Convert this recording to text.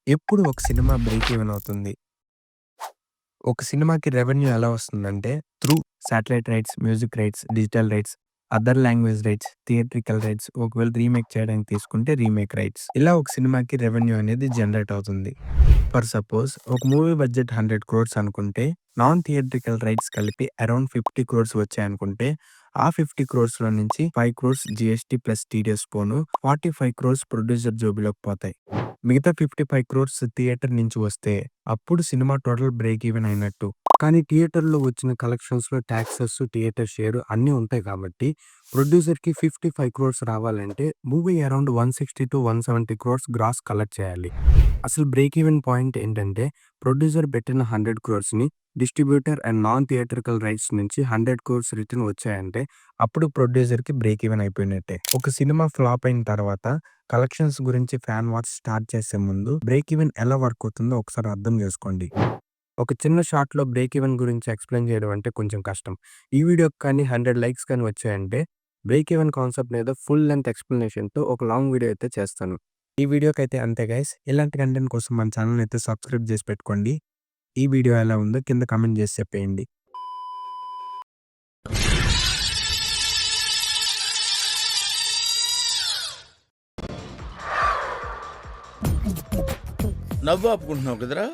ఎప్పుడు ఒక cinema break even అవుతుంది. ఒక సినిమాకి రెవెన్యూ ఎలా వస్తుందంటే through satellite rights, music rights, digital rights, other language rights, theatrical rights, ఒకవేళ రీమేక్ చేయడానికి తీసుకుంటే రీమేక్ రైట్స్. ఇలా ఒక సినిమాకి రెవెన్యూ అనేది జనరేట్ అవుతుంది. ఫర్ సపోజ్ ఒక మూవీ బడ్జెట్ 100 క్రోర్స్ అనుకుంటే నాన్ థియేట్రికల్ రైట్స్ కలిపి అరౌండ్ 50 క్రోర్స్ వచ్చాయనుకుంటే ఆ 50 క్రోర్స్‌లో నుంచి 5 క్రోర్స్ జీఎస్టీ ప్లస్ టీడీఎస్ పోను 45 క్రోర్స్ ప్రొడ్యూసర్ జోబులోకి పోతాయి. మిగతా 55 క్రోర్స్ థియేటర్ నుంచి వస్తే అప్పుడు సినిమా టోటల్ బ్రేక్ ఈవెన్ అయినట్టు. కానీ థియేటర్‌లో వచ్చిన కలెక్షన్స్‌లో టాక్సెస్, థియేటర్ షేర్ అన్నీ ఉంటాయి కాబట్టి ప్రొడ్యూసర్‌కి 55 క్రోర్స్ రావాలంటే movie around 160-170 crores gross collect చేయాలి. అసలు బ్రేక్ ఈవెన్ పాయింట్ ఏంటంటే ప్రొడ్యూసర్ పెట్టిన 100 క్రోర్స్‌ని distributor and non theatrical rights నుంచి 100 క్రోర్స్ రిటర్న్ వచ్చాయంటే అప్పుడు ప్రొడ్యూసర్‌కి బ్రేక్ ఈవెన్ అయిపోయినట్టే. ఒక సినిమా ఫ్లాప్ అయిన తర్వాత కలెక్షన్స్ గురించి ఫ్యాన్ వాచ్ స్టార్ట్ చేసే ముందు బ్రేక్ ఈవెన్ ఎలా వర్క్ అవుతుందో ఒకసారి అర్థం చేసుకోండి. ఒక చిన్న షార్ట్‌లో బ్రేక్ ఈవెన్ గురించి ఎక్స్‌ప్లెయిన్ చేయడం అంటే కొంచెం కష్టం. ఈ వీడియోకి కానీ 100 లైక్స్ కానీ వచ్చాయంటే బ్రేక్ ఈవెన్ కాన్సెప్ట్ మీద ఫుల్ లెంగ్త్ ఎక్స్‌ప్లనేషన్‌తో ఒక లాంగ్ వీడియో అయితే చేస్తాను. ఈ వీడియోకైతే అంతే గైస్. ఇలాంటి కంటెంట్ కోసం మన ఛానెల్‌ని అయితే సబ్స్క్రైబ్ చేసి పెట్టుకోండి. ఈ వీడియో ఎలా ఉందో కింద కామెంట్ చేసి చెప్పేయండి. నవ్వు ఆపుకుంటున్నావు కదరా.